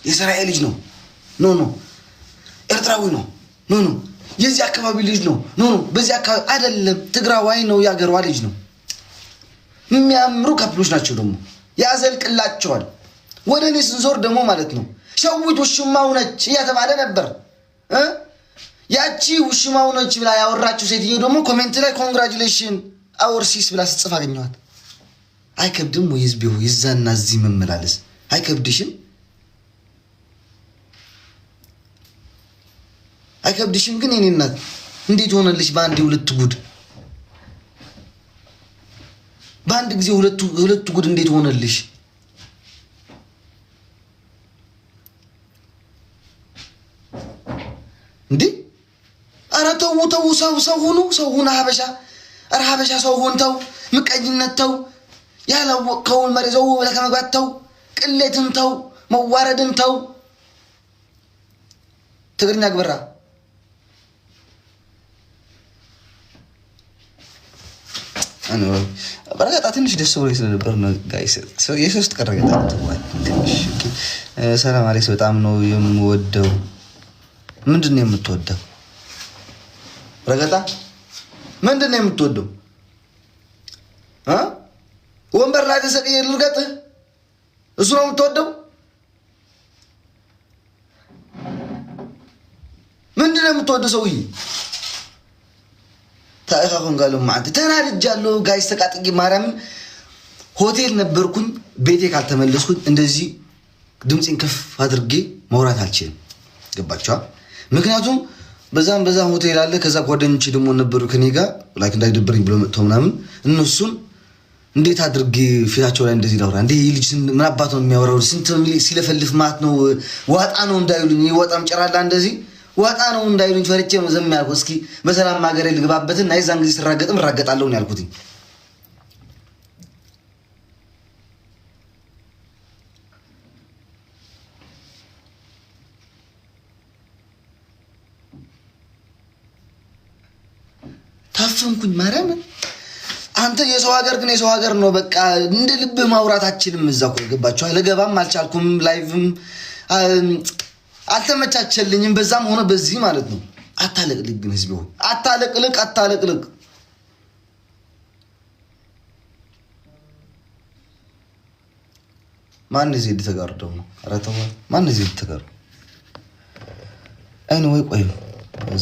የእስራኤል ልጅ ነው ኖ ኤርትራዊ ነው ኖ የዚህ አካባቢ ልጅ ነው ኖ በዚህ አካባቢ አይደለም ትግራዋይ ነው ያገሯ ልጅ ነው የሚያምሩ ካፕሎች ናቸው ደግሞ ያዘልቅላቸዋል ወደ እኔ ስንዞር ደግሞ ማለት ነው ሸዊት ውሽማው ነች እያተባለ ነበር ያቺ ውሽማው ነች ብላ ያወራችሁ ሴትዮ ደግሞ ኮሜንት ላይ ኮንግራቹሌሽን አወር ሲስ ብላ ስትጽፍ አገኘኋት አይከብድም ወይስ ቢሆን ይዛና እዚህ መመላለስ አይከብድሽም አይከብድሽም ግን እኔ እናት እንዴት ሆነልሽ በአንድ ሁለት ጉድ በአንድ ጊዜ ሁለት ጉድ እንዴት ሆነልሽ እንዴ አራተው ሰው ሁኑ ሀበሻ ሀበሻ ሰው ሆንተው ምቀኝነት ተው ያላወቀውን መረዘው ለከመግባት ተው ቅሌትን ተው መዋረድን ተው ትግርኛ ግብራ እኔ በረጋታ ትንሽ ደስ ብሎኝ ስለነበር ነው ጋይስ የሶስት ቀን ረጋታ ትንሽ ሰላም አለይስ በጣም ነው የምወደው ምንድነው የምትወደው ረጋታ ምንድነው የምትወደው ወንበር ላይ ተሰቅዬ ልርገጥ እሱ ነው የምትወደው ምንድነው የምትወደው ሰውዬ ታይኻኹን ጋሉ ማዕት ተናድጃለሁ ጋይስ ተቃጥቂ ማርያም ሆቴል ነበርኩኝ ቤቴ ካልተመለስኩኝ እንደዚህ ድምጽን ከፍ አድርጌ ማውራት አልችልም ገባችሁ ምክንያቱም በዛም ሆቴል አለ ከዛ ጓደኞቼ ደግሞ ነበሩ ከኔ ጋር ላይክ እንዳይደብረኝ ብሎ መጥተው ምናምን እነሱን እንዴት አድርጌ ፊታቸው ላይ እንደዚህ ዳውራ እንዴ ልጅ ምን አባቱ ነው የሚያወራው ስንት ሲለፈልፍ ማት ነው ዋጣ ነው እንዳይሉኝ ይወጣም ጭራላ እንደዚህ ዋጣ ነው እንዳይሉኝ ፈርቼ ነው ዘም ያልኩት እስኪ በሰላም ማገሬ ልግባበትና አይዛን ጊዜ ስራገጥም ራገጣለሁ ነው ያልኩት ታፈንኩኝ ማርያም አንተ የሰው ሀገር ግን የሰው ሀገር ነው በቃ እንደ ልብ ማውራታችንም እዛው ገባችሁ ለገባም አልቻልኩም ላይቭም አልተመቻቸልኝም በዛም ሆነ በዚህ ማለት ነው አታለቅልቅ ግን ህዝብ ሆይ አታለቅልቅ ማን እዚህ ተጋር ደግሞ አራተው ማን እዚህ ተጋር anyway ቆይ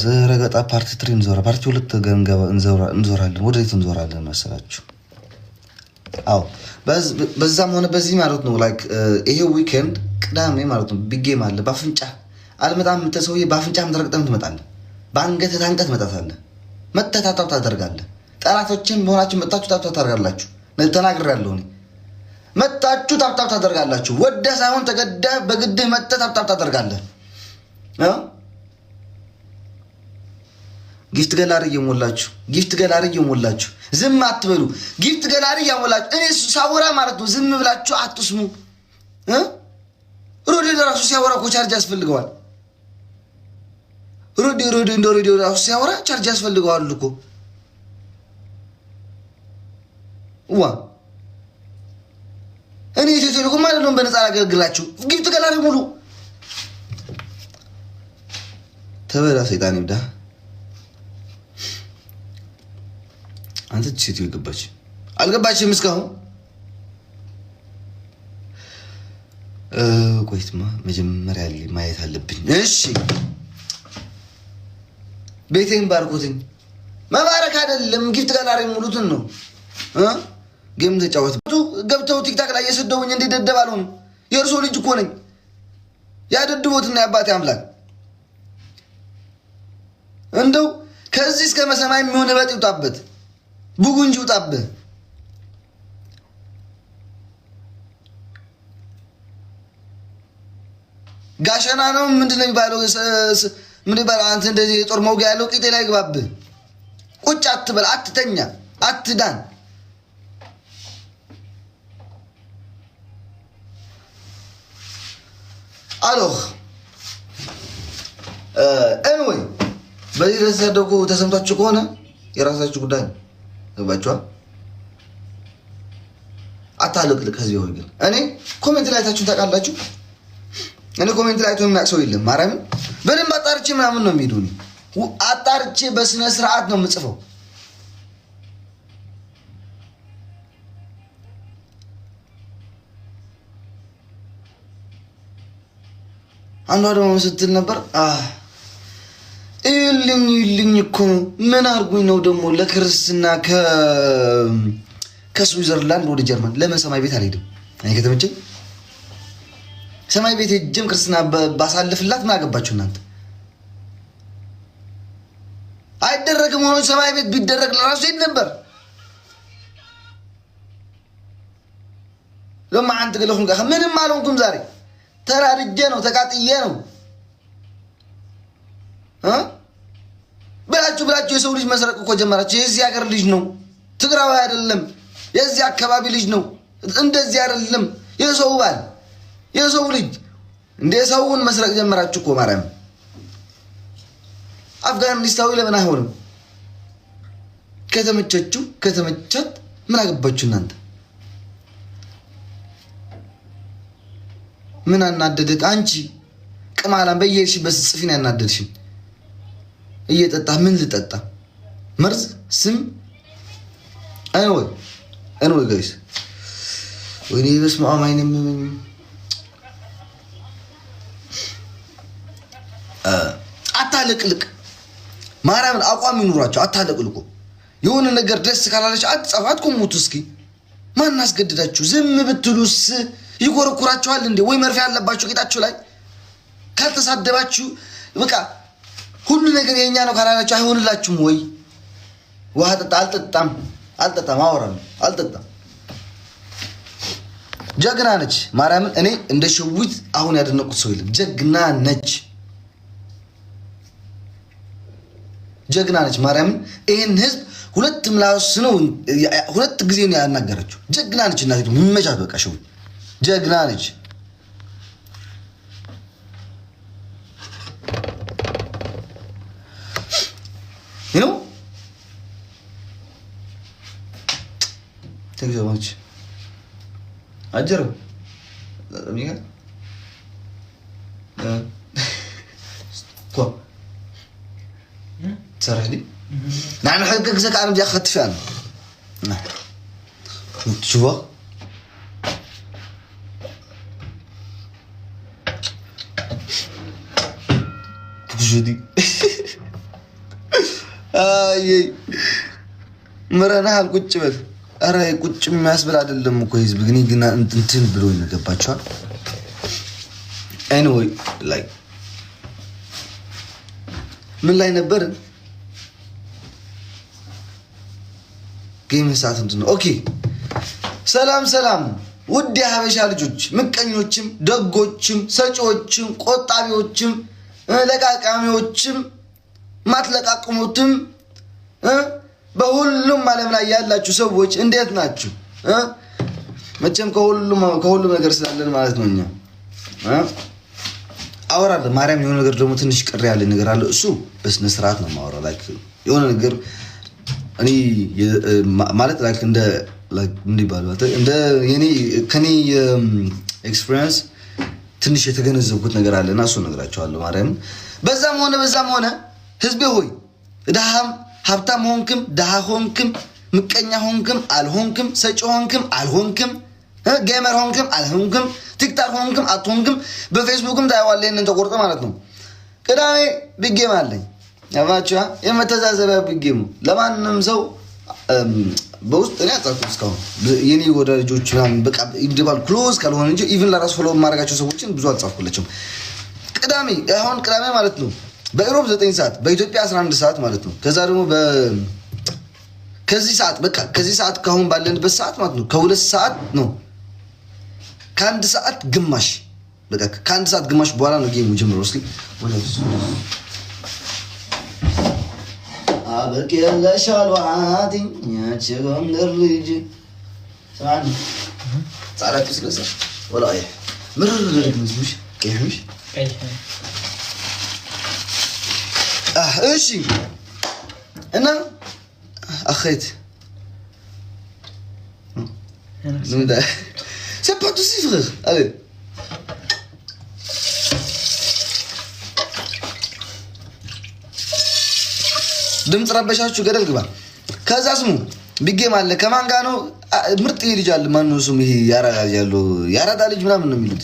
ዘረጋጣ ፓርት 3 እንዞራ ፓርት 2 ገንገባ እንዞራለን ወደዚህ እንዞራለን መሰላችሁ አው በዛም ሆነ በዚህ ማለት ነው ላይክ ይሄ ዊኬንድ ቅዳሜ ማለት ነው ቢግ ጌም አለ ባፍንጫ አልመጣም ተሰውዬ ባፍንጫ ምትረቅጠም ትመጣለህ ባንገት ታንቀት መጣታለህ መተታታው ታደርጋለህ ጠላቶችን በሆናችሁ መጣችሁ ታጣ ታደርጋላችሁ ተናግሬያለሁ እኔ መጣችሁ ታጣ ታደርጋላችሁ ወደ ሳይሆን ተገዳ በግድ መተታታ ታደርጋለህ ጊፍት ገላሪ እየሞላችሁ ዝም አትበሉ ጊፍት ገላሪ እየሞላችሁ እኔ ሳወራ ማለት ነው ዝም ብላችሁ አትስሙ ሮዲ ራሱ ሲያወራ እኮ ቻርጅ ያስፈልገዋል ሮዲ ራሱ ሲያወራ ቻርጅ ያስፈልገዋል እኮ ዋ እኔ ቴሌኮም ማለት ነው በነፃ አገለግላችሁ ጊፍት ገላሪ ሙሉ ተበላ ሰይጣን ይብዳ አንተ ሴትዮ ገባች አልገባችም እስካሁን ቆይትማ መጀመሪያ ላይ ማየት አለብኝ እሺ ቤቴን ባርኩትኝ መባረክ አይደለም ጊፍት ገላሪ ሙሉትን ነው ጌም ተጫወቱ ገብተው ቲክታክ ላይ የሰደውኝ እንዴ ደደባሉ ነው የእርሶ ልጅ እኮ ነኝ ያደድቦትና ያባቴ አምላክ እንደው ከዚህ እስከ መሰማይ የሚሆን በት ይውጣበት ቡጉንጂ ይውጣበት ጋሸና ነው ምንድነው የሚባለው ምን ይባል አንተ እንደዚህ ጦር መውጊያ ያለው ቂጤ ላይ ግባብ ቁጭ አትበል አትተኛ አትዳን አሎህ anyway በዚህ ተሰደቁ ተሰምታችሁ ከሆነ የራሳችሁ ጉዳይ ገባችኋ አታለቅልቅ ከዚህ ወይ ግን እኔ ኮሜንት ላይ ታችሁ ታውቃላችሁ እኔ ኮሜንት ላይ ተውም ያክሰው የለም ማርያም በደንብ አጣርቼ ምናምን ነው የሚሄዱኝ አጣርቼ በስነ ስርዓት ነው የምጽፈው አንዷ ደግሞ ስትል ነበር ይልኝ እኮ ምን አርጉኝ ነው ደግሞ ለክርስትና ከስዊዘርላንድ ወደ ጀርመን ለምን ሰማይ ቤት አልሄድም እኔ ከተመቸኝ ሰማይ ቤት ሄጄም ክርስትና ባሳልፍላት ምን አገባችሁ እናንተ አይደረግም ሆኖ ሰማይ ቤት ቢደረግ ለራሱ ሄድ ነበር ለማ አንተ ገለኹም ጋር ምንም አልሆንኩም ዛሬ ተራርጄ ነው ተቃጥዬ ነው ብላችሁ የሰው ልጅ መስረቅ እኮ ጀመራችሁ የዚህ ሀገር ልጅ ነው ትግራዊ አይደለም የዚህ አካባቢ ልጅ ነው እንደዚህ አይደለም የሰው ባል የሰው ልጅ እንደ ሰውን መስረቅ ጀመራችሁ እኮ ማርያም አፍጋኒስታዊ ለምን አይሆንም ከተመቸት ምን አገባችሁ እናንተ ምን አናደደክ አንቺ ቅማላም በየሽበት ጽፊና ያናደድሽ እየጠጣ ምን ልጠጣ መርዝ ስም አንወይ ጋይስ ወይኔ በስመ አብ አይነም አታለቅልቅ ማርያምን አቋም ይኑራችሁ አታለቅልቁ የሆነ ነገር ደስ ካላለች አትጻፋት ቆሙት እስኪ ማን አስገድዳችሁ ዝም ብትሉስ ይቆርቁራችኋል እንዴ ወይ መርፌ ያለባችሁ ጌታችሁ ላይ ካልተሳደባችሁ በቃ ሁሉ ነገር የኛ ነው ካላላችሁ አይሆንላችሁም ወይ ውሃ ጠጣ አልጠጣም አወራለሁ አልጠጣም ጀግና ነች ማርያምን እኔ እንደ ሸዊት አሁን ያደነቁት ሰው የለም ጀግና ነች ማርያምን ይሄን ህዝብ ሁለት ምላስ ነው ሁለት ጊዜ ነው ያናገረችው ጀግና ነች እናቴ ምመቻት በቃ ሸዊት ጀግና ነች you know thank you so much አጀረው ለሚጋ ኮ تسرحني نحن حقك زك انا بدي اخذ فعلا شوفوا جدي اي مرنا هل ቁጭ በል አረ ቁጭ የሚያስብል አይደለም እኮ ህዝብ ግን እንትን ብሎ ይገባቸዋል anyway like ምን ላይ ነበር ጌም ሰዓት እንትን ኦኬ ሰላም ውድ የሀበሻ ልጆች ምቀኞችም ደጎችም ሰጪዎችም ቆጣቢዎችም ለቃቃሚዎችም ማትለቃቅሙትም በሁሉም ዓለም ላይ ያላችሁ ሰዎች እንዴት ናችሁ መቼም ከሁሉም ነገር ስላለን ማለት ነው እኛ አወራለሁ ማርያም የሆነ ነገር ደግሞ ትንሽ ቅር ያለ ነገር አለ እሱ በስነ ስርዓት ነው ማወራው ላይክ የሆነ ነገር እኔ ማለት ላይክ እንደ እንዲባልባት እንደ የኔ ከኔ ኤክስፒሪየንስ ትንሽ የተገነዘብኩት ነገር አለና እሱ ነግራቸዋለሁ ማርያም በዛም ሆነ ህዝቤ ሆይ ደሃም ሀብታም ሆንክም ደሃ ሆንክም ምቀኛ ሆንክም አልሆንክም ሰጪ ሆንክም አልሆንክም ጌመር ሆንክም አልሆንክም ቲክቶክ ሆንክም አትሆንክም በፌስቡክም ታይዋለህ እንተ ቆርጠ ማለት ነው ቅዳሜ ቢጌም አለኝ ያማቻ የመተዛዘቢያ ቢጌም ለማንንም ሰው በውስጥ እኔ አጣጥኩት እስካሁን የኔ ወዳጆች ምናምን በቃ ይደባል ክሎዝ ካልሆነ እንጂ ኢቭን ለራስ ፎሎ ማድረጋቸው ሰዎችን ብዙ አልጻፍኩላቸውም ቅዳሜ ማለት ነው በኢሮብ 9 ሰዓት በኢትዮጵያ 11 ሰዓት ማለት ነው ከዛ ደግሞ ከዚህ ሰዓት በቃ ከዚህ ሰዓት ካሁን ባለንበት ሰዓት ማለት ነው ከ2 ሰዓት ነው ከአንድ ሰዓት ግማሽ በቃ ከአንድ ሰዓት ግማሽ በኋላ ነው ጌሙ ጀምሮ እስኪ ወለስ አበቅ ያለሻል ዋቲኝ ያቸገም ልጅ ሳን ጻራቂ ስለሰ ወላሂ ምርር ልጅ ከይሁሽ እሺ እና አخيت c'est pas tout si frère allez ድምጽ ረበሻችሁ ገደል ግባ ከዛ ስሙ ቢጌም አለ ከማን ጋር ነው ምርጥ ልጅ አለ ማን ነው ስሙ ይሄ ያራዳ ልጅ ምናምን ነው የሚሉት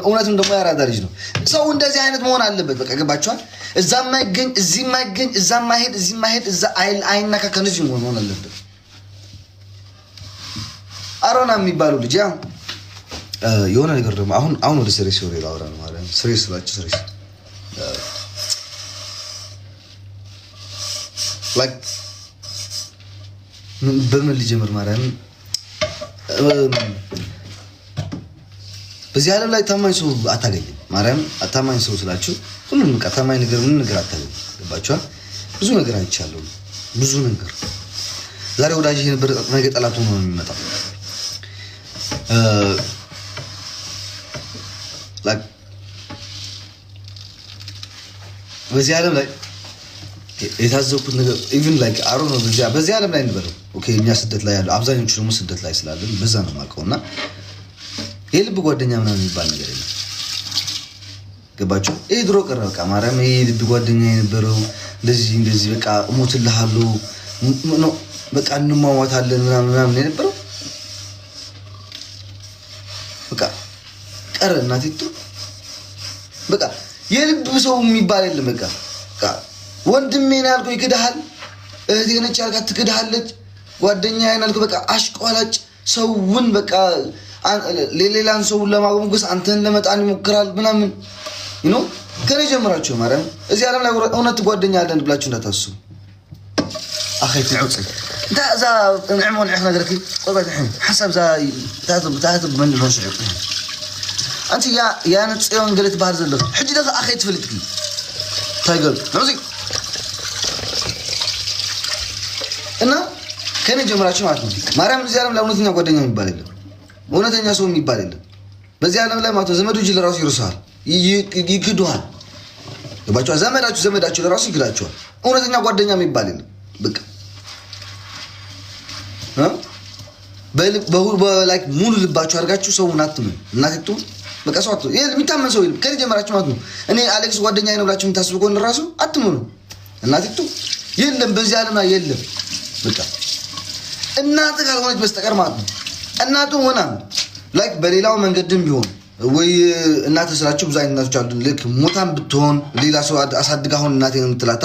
እውነትም ደግሞ ያራዳ ልጅ ነው ሰው እንደዚህ አይነት መሆን አለበት በቃ ገባችኋል እዛም ማይገኝ እዚህም ማይገኝ እዛም ማይሄድ እዚህም ማይሄድ እዛ አይናካ ከነዚህ መሆን አለበት አሮና የሚባለው ልጅ ያ የሆነ ነገር ደግሞ አሁን ወደ ስሬስ ወሬ ላውራ ነው ማለት ስሬስ like በምን ልጀምር ማለት በዚህ ዓለም ላይ ታማኝ ሰው አታገኝም ማርያም አታማኝ ሰው ስላችሁ ሁሉም በቃ ታማኝ ነገር ምን ነገር አታገኝም ገባችኋል ብዙ ነገር አይቻለሁ ብዙ ነገር ዛሬ ወዳጅ ነበር ነገ ጠላት ሆኖ ነው የሚመጣው like በዚህ ዓለም ላይ የታዘብኩት ነገር even like I don't know በዚህ ዓለም ላይ እንበለው ኦኬ እኛ ስደት ላይ ያለው አብዛኞቹ ደግሞ ስደት ላይ ስላለን በዛ ነው ማቀውና የልብ ጓደኛ ምናምን የሚባል ነገር የለም ገባችሁ ይሄ ድሮ ቀረ በቃ ማርያም ይሄ ልብ ጓደኛ የነበረው እንደዚህ በቃ ሞትልሃለሁ ነው በቃ እንማዋታለን ምናምን የነበረው በቃ ቀረ እናቲቱ በቃ የልብ ሰው የሚባል የለም በቃ ወንድሜ ነው ያልኩ ይክዳሃል እህቴ ነች ያልካት ትክዳሃለች ጓደኛ ያልኩ በቃ አሽቋላጭ ሰውን በቃ ሌላን ሰው ለማግኘት አንተን ለመጣን ይሞክራል ምናምን you know ከኔ ጀምራችሁ ማርያም እዚህ ዓለም ላይ እውነት ጓደኛ አለን ብላችሁ እንዳታስቡ አኺት ልዑጽ ዛ ንዕሞን እحنا ነገርኩ ቆይታ حسب ዛ ታዝብ ምን ነው ሰው አንቺ ያ ነጽዮን ገለት ባህር ዘለክ ሕጂ ደጋ አኺት ፍልጥኪ ታይገል ነውዚ እና ከኔ ጀምራችሁ ማለት ነው ማርያም እዚህ ዓለም ላይ እውነተኛ ጓደኛ የሚባል የለም እውነተኛ ሰው የሚባል የለም በዚህ ዓለም ላይ ማለት ዘመዱ እጅ ለራሱ ይርሳል ይክዱሃል ገባችሁ ዘመዳችሁ ለራሱ ይክዳችኋል እውነተኛ ጓደኛ የሚባል የለም በቃ በላይክ ሙሉ ልባችሁ አድርጋችሁ ሰውን አትመኑ እናትቱ በቃ ሰው አትመኑ ይሄ የሚታመን ሰው የለም ከኔ ጀምራችሁ ማለት ነው እኔ አሌክስ ጓደኛዬ ነው ብላችሁ የምታስቡ ከሆነ ራሱ አትመኑ እናትቱ የለም በዚህ ዓለም ላይ የለም በቃ እናት ካልሆነች በስተቀር ማለት ነው እናቱ ሆና ላይክ በሌላው መንገድም ቢሆን ወይ እናት ስላችሁ ብዙ አይነት እናቶች አሉ ልክ ሞታም ብትሆን ሌላ ሰው አሳድጋ ሆነ እናቴ ነው የምትላታ